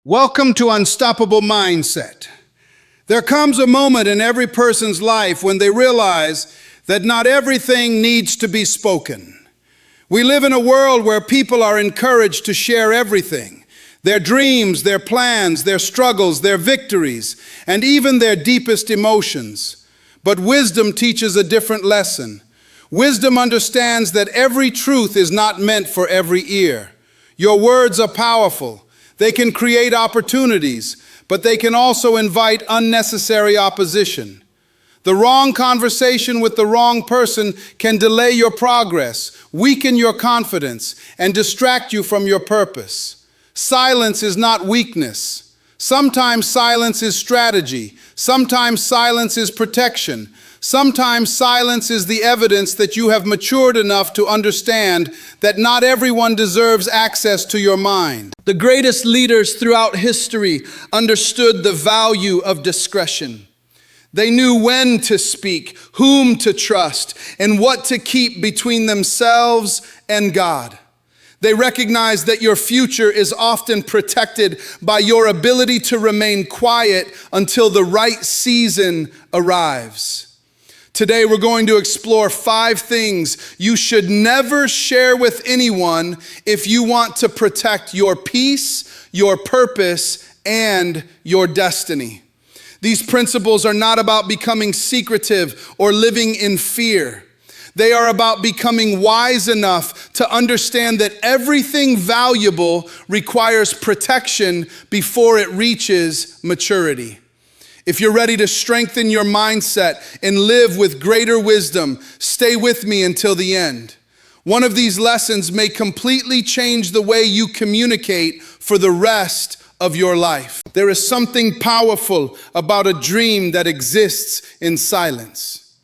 Welcome to Unstoppable Mindset. There comes a moment in every person's life when they realize that not everything needs to be spoken. We live in a world where people are encouraged to share everything, their dreams, their plans, their struggles, their victories, and even their deepest emotions. But wisdom teaches a different lesson. Wisdom understands that every truth is not meant for every ear. Your words are powerful. They can create opportunities, but they can also invite unnecessary opposition. The wrong conversation with the wrong person can delay your progress, weaken your confidence, and distract you from your purpose. Silence is not weakness. Sometimes silence is strategy. Sometimes silence is protection. Sometimes silence is the evidence that you have matured enough to understand that not everyone deserves access to your mind. The greatest leaders throughout history understood the value of discretion. They knew when to speak, whom to trust, and what to keep between themselves and God. They recognized that your future is often protected by your ability to remain quiet until the right season arrives. Today, we're going to explore 5 things you should never share with anyone if you want to protect your peace, your purpose, and your destiny. These principles are not about becoming secretive or living in fear. They are about becoming wise enough to understand that everything valuable requires protection before it reaches maturity. If you're ready to strengthen your mindset and live with greater wisdom, stay with me until the end. One of these lessons may completely change the way you communicate for the rest of your life. There is something powerful about a dream that exists in silence.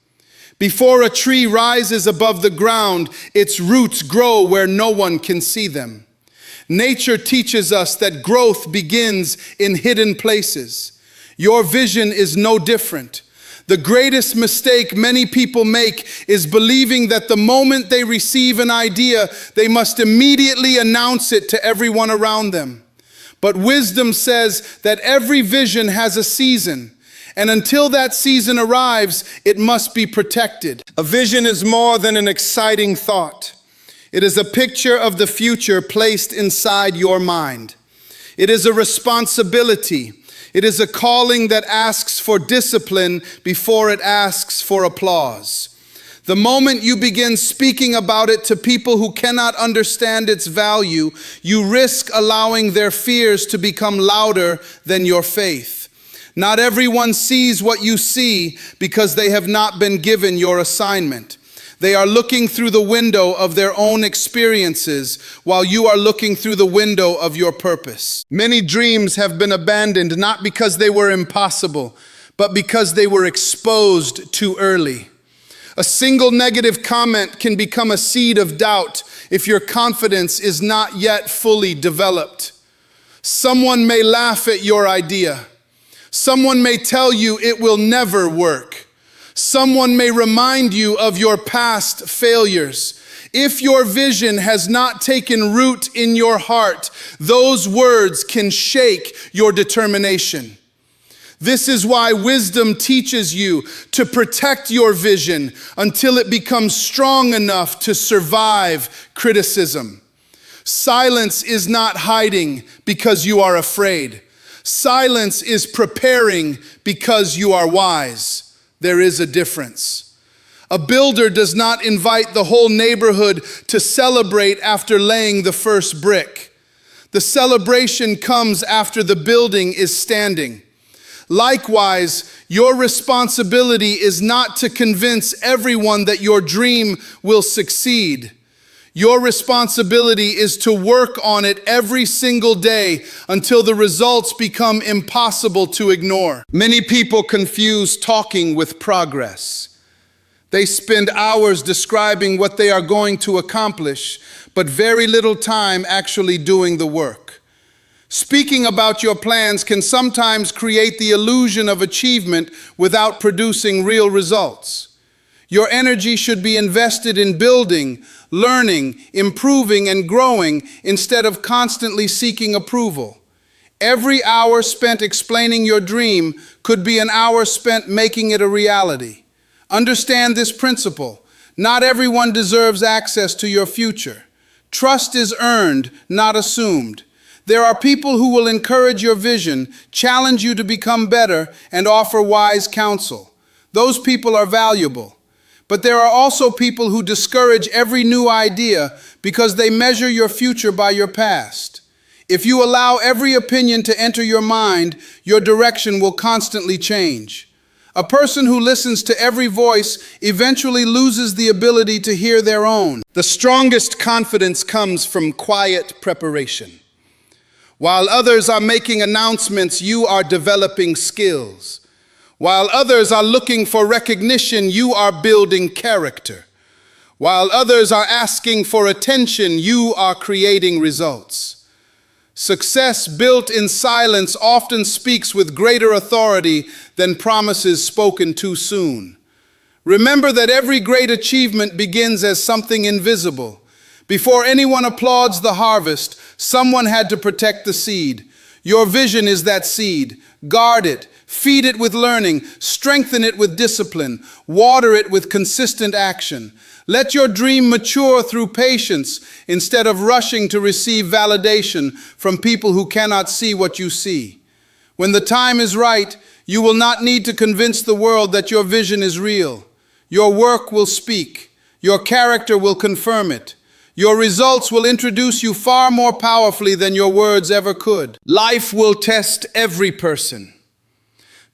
Before a tree rises above the ground, its roots grow where no one can see them. Nature teaches us that growth begins in hidden places. Your vision is no different. The greatest mistake many people make is believing that the moment they receive an idea, they must immediately announce it to everyone around them. But wisdom says that every vision has a season, and until that season arrives, it must be protected. A vision is more than an exciting thought. It is a picture of the future placed inside your mind. It is a responsibility. It is a calling that asks for discipline before it asks for applause. The moment you begin speaking about it to people who cannot understand its value, you risk allowing their fears to become louder than your faith. Not everyone sees what you see because they have not been given your assignment. They are looking through the window of their own experiences while you are looking through the window of your purpose. Many dreams have been abandoned not because they were impossible, but because they were exposed too early. A single negative comment can become a seed of doubt if your confidence is not yet fully developed. Someone may laugh at your idea. Someone may tell you it will never work. Someone may remind you of your past failures. If your vision has not taken root in your heart, those words can shake your determination. This is why wisdom teaches you to protect your vision until it becomes strong enough to survive criticism. Silence is not hiding because you are afraid. Silence is preparing because you are wise. There is a difference. A builder does not invite the whole neighborhood to celebrate after laying the first brick. The celebration comes after the building is standing. Likewise, your responsibility is not to convince everyone that your dream will succeed. Your responsibility is to work on it every single day until the results become impossible to ignore. Many people confuse talking with progress. They spend hours describing what they are going to accomplish, but very little time actually doing the work. Speaking about your plans can sometimes create the illusion of achievement without producing real results. Your energy should be invested in building, learning, improving, and growing instead of constantly seeking approval. Every hour spent explaining your dream could be an hour spent making it a reality. Understand this principle. Not everyone deserves access to your future. Trust is earned, not assumed. There are people who will encourage your vision, challenge you to become better, and offer wise counsel. Those people are valuable. But there are also people who discourage every new idea because they measure your future by your past. If you allow every opinion to enter your mind, your direction will constantly change. A person who listens to every voice eventually loses the ability to hear their own. The strongest confidence comes from quiet preparation. While others are making announcements, you are developing skills. While others are looking for recognition, you are building character. While others are asking for attention, you are creating results. Success built in silence often speaks with greater authority than promises spoken too soon. Remember that every great achievement begins as something invisible. Before anyone applauds the harvest, someone had to protect the seed. Your vision is that seed. Guard it, feed it with learning, strengthen it with discipline, water it with consistent action. Let your dream mature through patience instead of rushing to receive validation from people who cannot see what you see. When the time is right, you will not need to convince the world that your vision is real. Your work will speak. Your character will confirm it. Your results will introduce you far more powerfully than your words ever could. Life will test every person.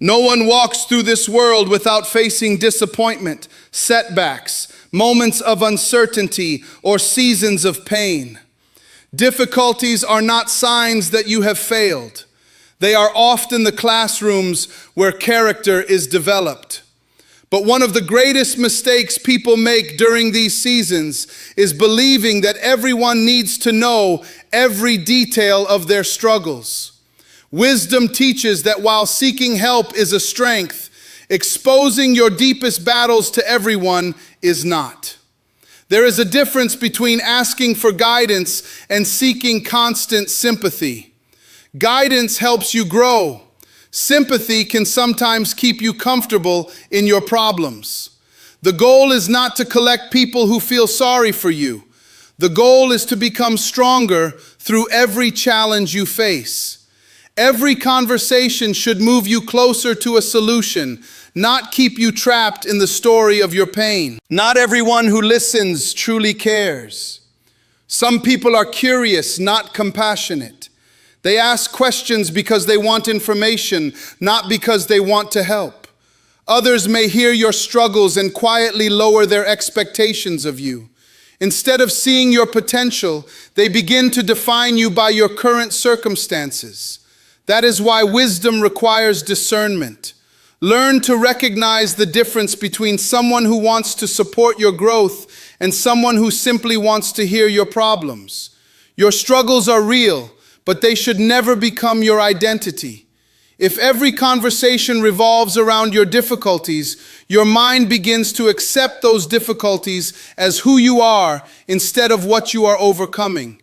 No one walks through this world without facing disappointment, setbacks, moments of uncertainty, or seasons of pain. Difficulties are not signs that you have failed. They are often the classrooms where character is developed. But one of the greatest mistakes people make during these seasons is believing that everyone needs to know every detail of their struggles. Wisdom teaches that while seeking help is a strength, exposing your deepest battles to everyone is not. There is a difference between asking for guidance and seeking constant sympathy. Guidance helps you grow. Sympathy can sometimes keep you comfortable in your problems. The goal is not to collect people who feel sorry for you. The goal is to become stronger through every challenge you face. Every conversation should move you closer to a solution, not keep you trapped in the story of your pain. Not everyone who listens truly cares. Some people are curious, not compassionate. They ask questions because they want information, not because they want to help. Others may hear your struggles and quietly lower their expectations of you. Instead of seeing your potential, they begin to define you by your current circumstances. That is why wisdom requires discernment. Learn to recognize the difference between someone who wants to support your growth and someone who simply wants to hear your problems. Your struggles are real, but they should never become your identity. If every conversation revolves around your difficulties, your mind begins to accept those difficulties as who you are instead of what you are overcoming.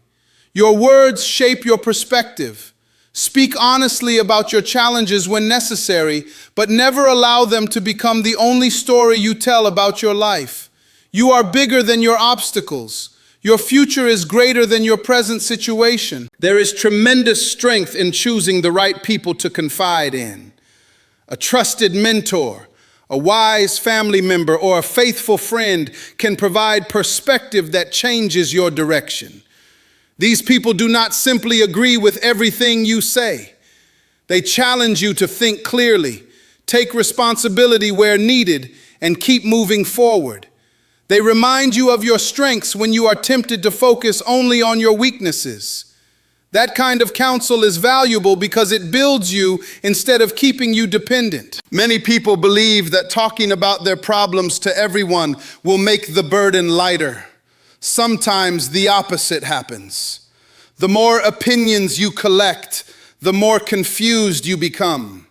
Your words shape your perspective. Speak honestly about your challenges when necessary, but never allow them to become the only story you tell about your life. You are bigger than your obstacles. Your future is greater than your present situation. There is tremendous strength in choosing the right people to confide in. A trusted mentor, a wise family member, or a faithful friend can provide perspective that changes your direction. These people do not simply agree with everything you say. They challenge you to think clearly, take responsibility where needed, and keep moving forward. They remind you of your strengths when you are tempted to focus only on your weaknesses. That kind of counsel is valuable because it builds you instead of keeping you dependent. Many people believe that talking about their problems to everyone will make the burden lighter. Sometimes the opposite happens. The more opinions you collect, the more confused you become.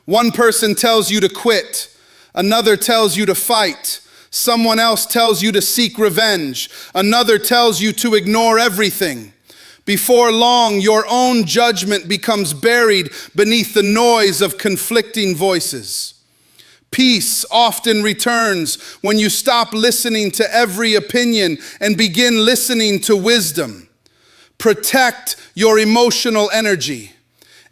One person tells you to quit, another tells you to fight, someone else tells you to seek revenge, another tells you to ignore everything. Before long, your own judgment becomes buried beneath the noise of conflicting voices. Peace often returns when you stop listening to every opinion and begin listening to wisdom. Protect your emotional energy.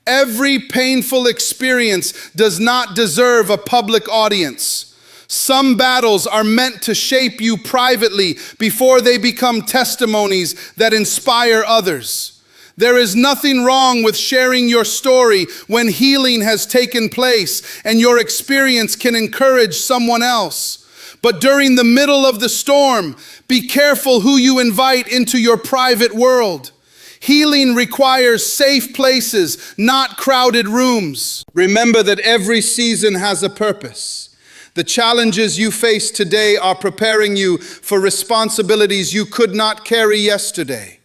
Every painful experience does not deserve a public audience. Some battles are meant to shape you privately before they become testimonies that inspire others. There is nothing wrong with sharing your story when healing has taken place and your experience can encourage someone else. But during the middle of the storm, be careful who you invite into your private world. Healing requires safe places, not crowded rooms. Remember that every season has a purpose. The challenges you face today are preparing you for responsibilities you could not carry yesterday.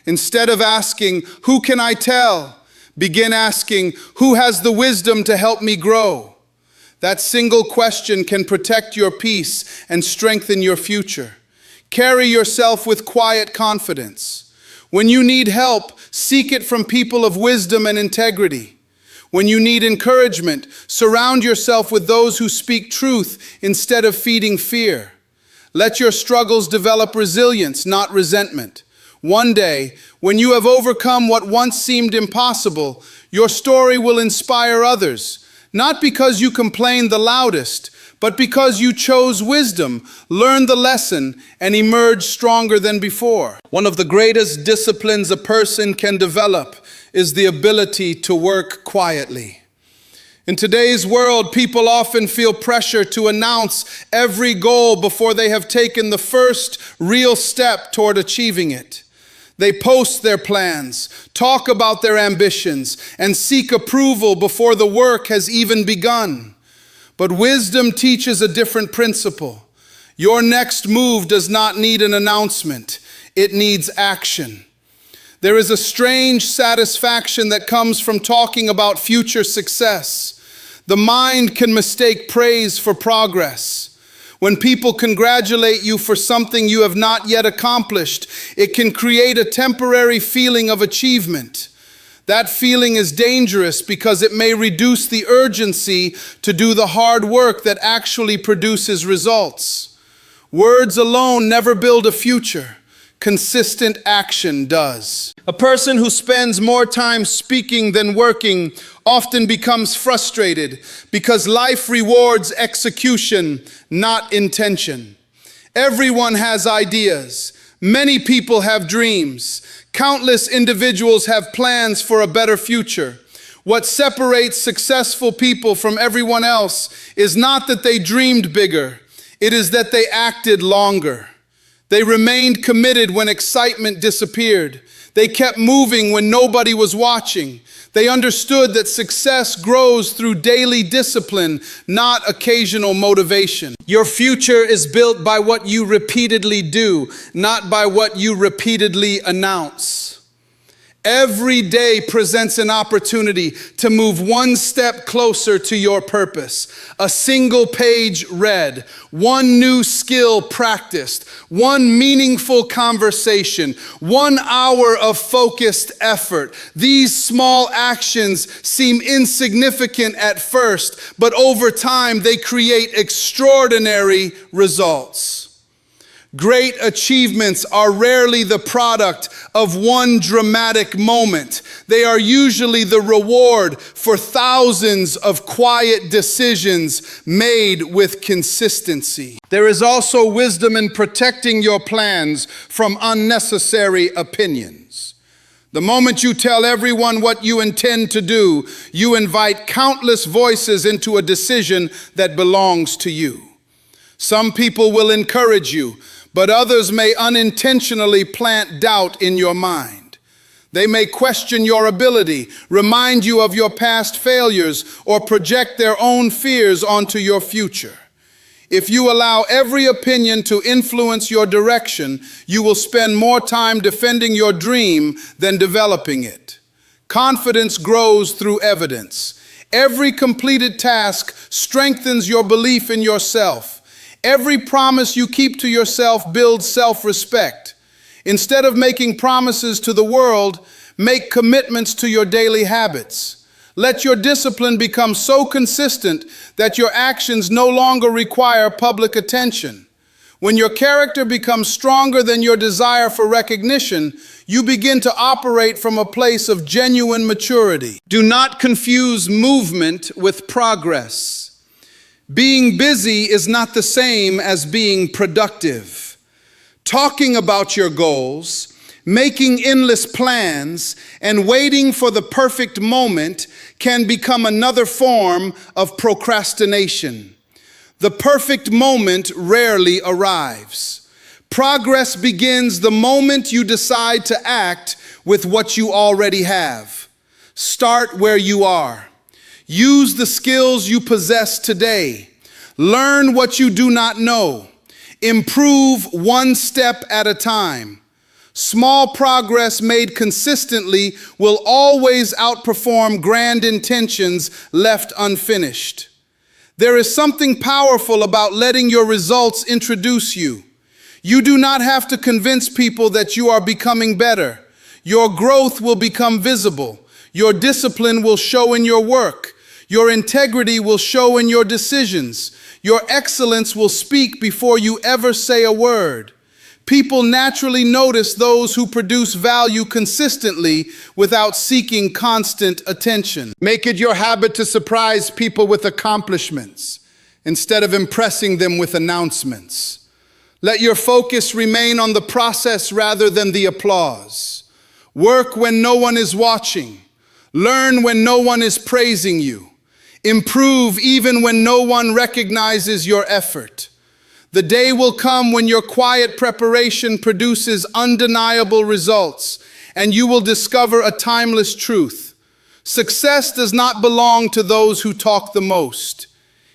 Instead of asking, "Who can I tell?" begin asking, "Who has the wisdom to help me grow?" That single question can protect your peace and strengthen your future. Carry yourself with quiet confidence. When you need help, seek it from people of wisdom and integrity. When you need encouragement, surround yourself with those who speak truth instead of feeding fear. Let your struggles develop resilience, not resentment. One day, when you have overcome what once seemed impossible, your story will inspire others, not because you complained the loudest, but because you chose wisdom, learned the lesson, and emerged stronger than before. One of the greatest disciplines a person can develop is the ability to work quietly. In today's world, people often feel pressure to announce every goal before they have taken the first real step toward achieving it. They post their plans, talk about their ambitions, and seek approval before the work has even begun. But wisdom teaches a different principle. Your next move does not need an announcement. It needs action. There is a strange satisfaction that comes from talking about future success. The mind can mistake praise for progress. When people congratulate you for something you have not yet accomplished, it can create a temporary feeling of achievement. That feeling is dangerous because it may reduce the urgency to do the hard work that actually produces results. Words alone never build a future. Consistent action does. A person who spends more time speaking than working often becomes frustrated because life rewards execution, not intention. Everyone has ideas. Many people have dreams. Countless individuals have plans for a better future. What separates successful people from everyone else is not that they dreamed bigger. It is that they acted longer. They remained committed when excitement disappeared. They kept moving when nobody was watching. They understood that success grows through daily discipline, not occasional motivation. Your future is built by what you repeatedly do, not by what you repeatedly announce. Every day presents an opportunity to move one step closer to your purpose. A single page read, one new skill practiced, one meaningful conversation, 1 hour of focused effort. These small actions seem insignificant at first, but over time they create extraordinary results. Great achievements are rarely the product of one dramatic moment. They are usually the reward for thousands of quiet decisions made with consistency. There is also wisdom in protecting your plans from unnecessary opinions. The moment you tell everyone what you intend to do, you invite countless voices into a decision that belongs to you. Some people will encourage you, but others may unintentionally plant doubt in your mind. They may question your ability, remind you of your past failures, or project their own fears onto your future. If you allow every opinion to influence your direction, you will spend more time defending your dream than developing it. Confidence grows through evidence. Every completed task strengthens your belief in yourself. Every promise you keep to yourself builds self-respect. Instead of making promises to the world, make commitments to your daily habits. Let your discipline become so consistent that your actions no longer require public attention. When your character becomes stronger than your desire for recognition, you begin to operate from a place of genuine maturity. Do not confuse movement with progress. Being busy is not the same as being productive. Talking about your goals, making endless plans, and waiting for the perfect moment can become another form of procrastination. The perfect moment rarely arrives. Progress begins the moment you decide to act with what you already have. Start where you are. Use the skills you possess today. Learn what you do not know. Improve one step at a time. Small progress made consistently will always outperform grand intentions left unfinished. There is something powerful about letting your results introduce you. You do not have to convince people that you are becoming better. Your growth will become visible. Your discipline will show in your work. Your integrity will show in your decisions. Your excellence will speak before you ever say a word. People naturally notice those who produce value consistently without seeking constant attention. Make it your habit to surprise people with accomplishments instead of impressing them with announcements. Let your focus remain on the process rather than the applause. Work when no one is watching. Learn when no one is praising you. Improve even when no one recognizes your effort. The day will come when your quiet preparation produces undeniable results, and you will discover a timeless truth. Success does not belong to those who talk the most.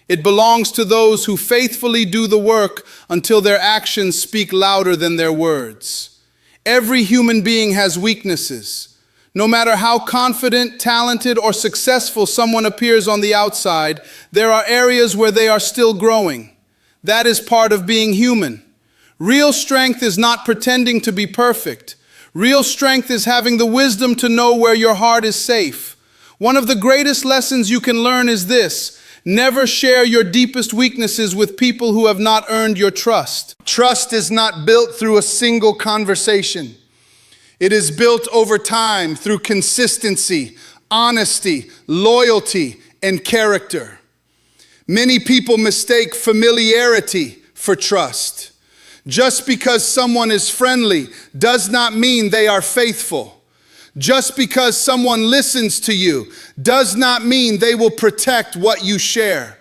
It belongs to those who faithfully do the work until their actions speak louder than their words. Every human being has weaknesses. No matter how confident, talented, or successful someone appears on the outside, there are areas where they are still growing. That is part of being human. Real strength is not pretending to be perfect. Real strength is having the wisdom to know where your heart is safe. One of the greatest lessons you can learn is this: never share your deepest weaknesses with people who have not earned your trust. Trust is not built through a single conversation. It is built over time through consistency, honesty, loyalty, and character. Many people mistake familiarity for trust. Just because someone is friendly does not mean they are faithful. Just because someone listens to you does not mean they will protect what you share.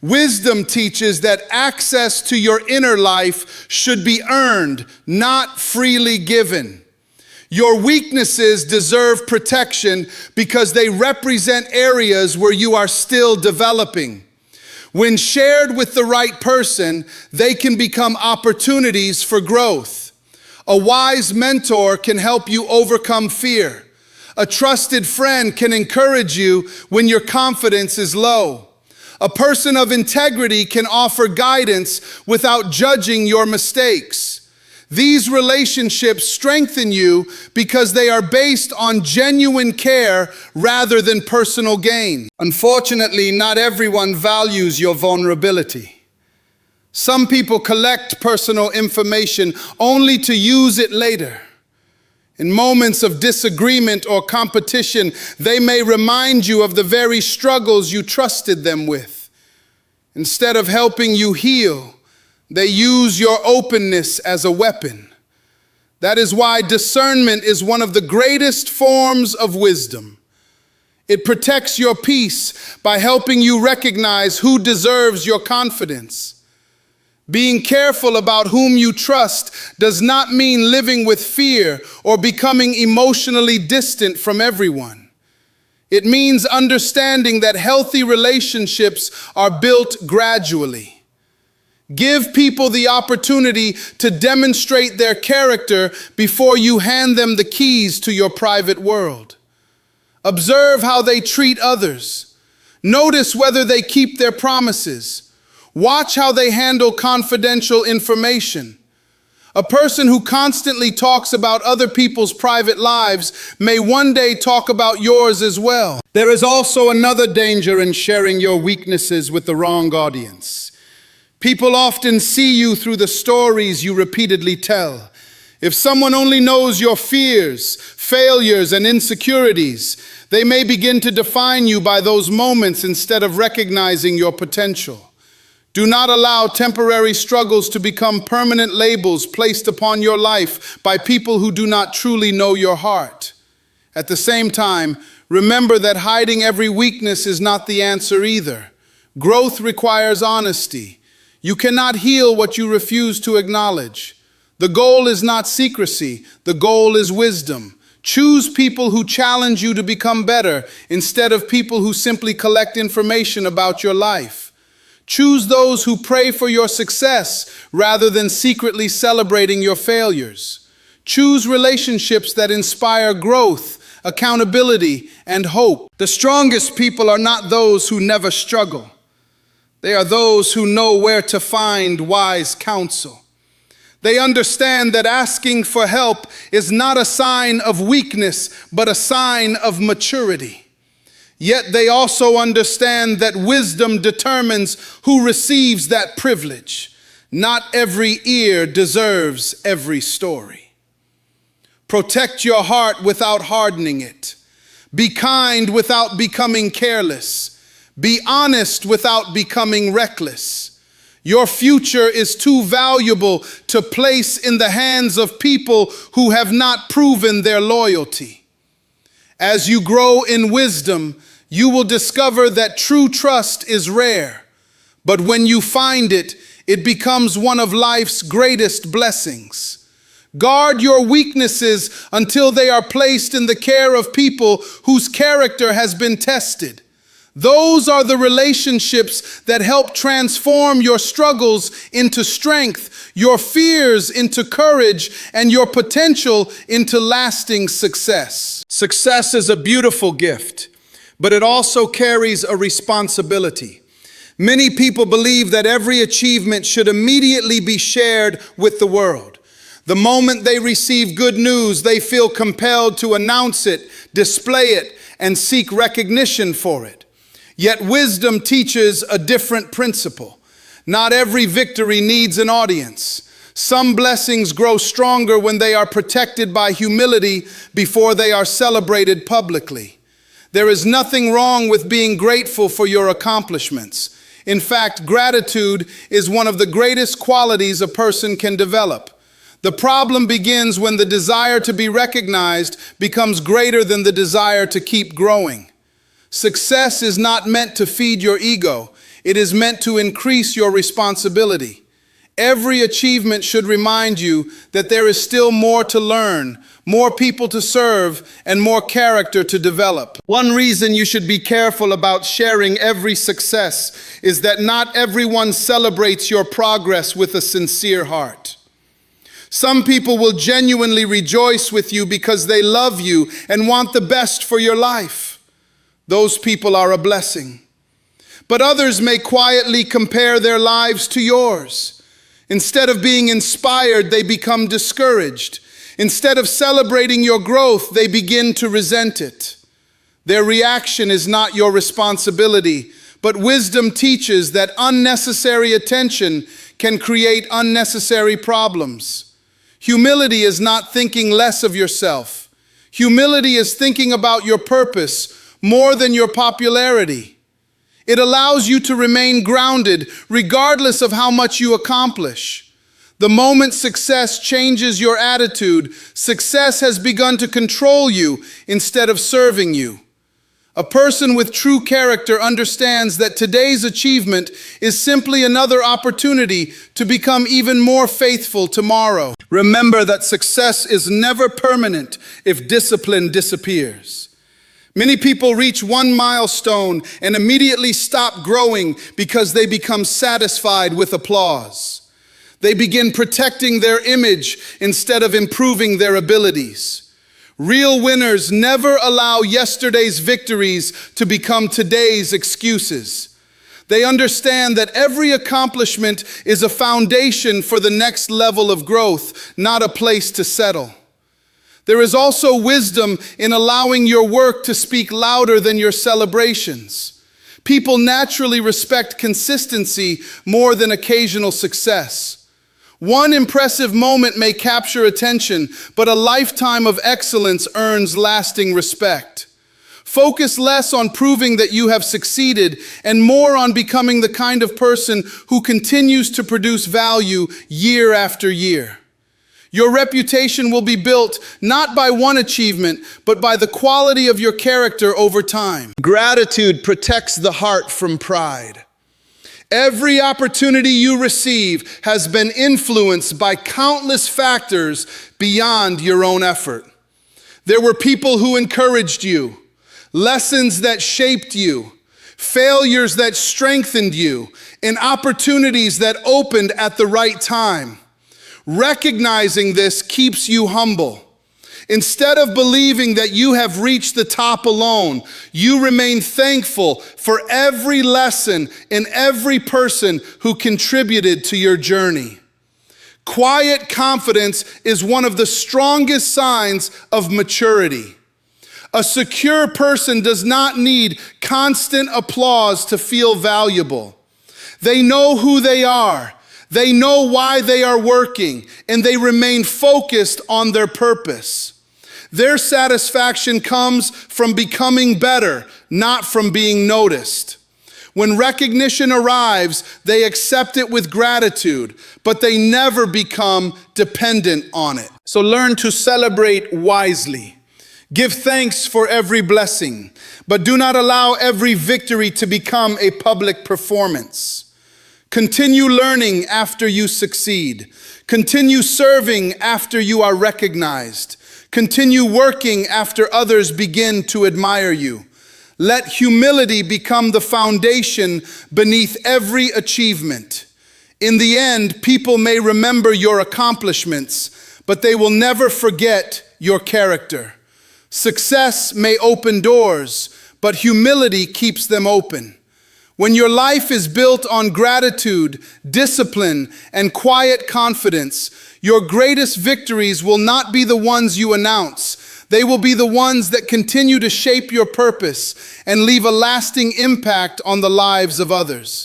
Wisdom teaches that access to your inner life should be earned, not freely given. Your weaknesses deserve protection because they represent areas where you are still developing. When shared with the right person, they can become opportunities for growth. A wise mentor can help you overcome fear. A trusted friend can encourage you when your confidence is low. A person of integrity can offer guidance without judging your mistakes. These relationships strengthen you because they are based on genuine care rather than personal gain. Unfortunately, not everyone values your vulnerability. Some people collect personal information only to use it later. In moments of disagreement or competition, they may remind you of the very struggles you trusted them with. Instead of helping you heal, they use your openness as a weapon. That is why discernment is one of the greatest forms of wisdom. It protects your peace by helping you recognize who deserves your confidence. Being careful about whom you trust does not mean living with fear or becoming emotionally distant from everyone. It means understanding that healthy relationships are built gradually. Give people the opportunity to demonstrate their character before you hand them the keys to your private world. Observe how they treat others. Notice whether they keep their promises. Watch how they handle confidential information. A person who constantly talks about other people's private lives may one day talk about yours as well. There is also another danger in sharing your weaknesses with the wrong audience. People often see you through the stories you repeatedly tell. If someone only knows your fears, failures, and insecurities, they may begin to define you by those moments instead of recognizing your potential. Do not allow temporary struggles to become permanent labels placed upon your life by people who do not truly know your heart. At the same time, remember that hiding every weakness is not the answer either. Growth requires honesty. You cannot heal what you refuse to acknowledge. The goal is not secrecy, the goal is wisdom. Choose people who challenge you to become better instead of people who simply collect information about your life. Choose those who pray for your success rather than secretly celebrating your failures. Choose relationships that inspire growth, accountability, and hope. The strongest people are not those who never struggle. They are those who know where to find wise counsel. They understand that asking for help is not a sign of weakness, but a sign of maturity. Yet they also understand that wisdom determines who receives that privilege. Not every ear deserves every story. Protect your heart without hardening it. Be kind without becoming careless. Be honest without becoming reckless. Your future is too valuable to place in the hands of people who have not proven their loyalty. As you grow in wisdom, you will discover that true trust is rare, but when you find it, it becomes one of life's greatest blessings. Guard your weaknesses until they are placed in the care of people whose character has been tested. Those are the relationships that help transform your struggles into strength, your fears into courage, and your potential into lasting success. Success is a beautiful gift, but it also carries a responsibility. Many people believe that every achievement should immediately be shared with the world. The moment they receive good news, they feel compelled to announce it, display it, and seek recognition for it. Yet wisdom teaches a different principle. Not every victory needs an audience. Some blessings grow stronger when they are protected by humility before they are celebrated publicly. There is nothing wrong with being grateful for your accomplishments. In fact, gratitude is one of the greatest qualities a person can develop. The problem begins when the desire to be recognized becomes greater than the desire to keep growing. Success is not meant to feed your ego. It is meant to increase your responsibility. Every achievement should remind you that there is still more to learn, more people to serve, and more character to develop. One reason you should be careful about sharing every success is that not everyone celebrates your progress with a sincere heart. Some people will genuinely rejoice with you because they love you and want the best for your life. Those people are a blessing. But others may quietly compare their lives to yours. Instead of being inspired, they become discouraged. Instead of celebrating your growth, they begin to resent it. Their reaction is not your responsibility, but wisdom teaches that unnecessary attention can create unnecessary problems. Humility is not thinking less of yourself. Humility is thinking about your purpose more than your popularity. It allows you to remain grounded regardless of how much you accomplish. The moment success changes your attitude, success has begun to control you instead of serving you. A person with true character understands that today's achievement is simply another opportunity to become even more faithful tomorrow. Remember that success is never permanent if discipline disappears. Many people reach one milestone and immediately stop growing because they become satisfied with applause. They begin protecting their image instead of improving their abilities. Real winners never allow yesterday's victories to become today's excuses. They understand that every accomplishment is a foundation for the next level of growth, not a place to settle. There is also wisdom in allowing your work to speak louder than your celebrations. People naturally respect consistency more than occasional success. One impressive moment may capture attention, but a lifetime of excellence earns lasting respect. Focus less on proving that you have succeeded and more on becoming the kind of person who continues to produce value year after year. Your reputation will be built not by one achievement, but by the quality of your character over time. Gratitude protects the heart from pride. Every opportunity you receive has been influenced by countless factors beyond your own effort. There were people who encouraged you, lessons that shaped you, failures that strengthened you, and opportunities that opened at the right time. Recognizing this keeps you humble. Instead of believing that you have reached the top alone, you remain thankful for every lesson and every person who contributed to your journey. Quiet confidence is one of the strongest signs of maturity. A secure person does not need constant applause to feel valuable. They know who they are. They know why they are working, and they remain focused on their purpose. Their satisfaction comes from becoming better, not from being noticed. When recognition arrives, they accept it with gratitude, but they never become dependent on it. So learn to celebrate wisely. Give thanks for every blessing, but do not allow every victory to become a public performance. Continue learning after you succeed. Continue serving after you are recognized. Continue working after others begin to admire you. Let humility become the foundation beneath every achievement. In the end, people may remember your accomplishments, but they will never forget your character. Success may open doors, but humility keeps them open. When your life is built on gratitude, discipline, and quiet confidence, your greatest victories will not be the ones you announce. They will be the ones that continue to shape your purpose and leave a lasting impact on the lives of others.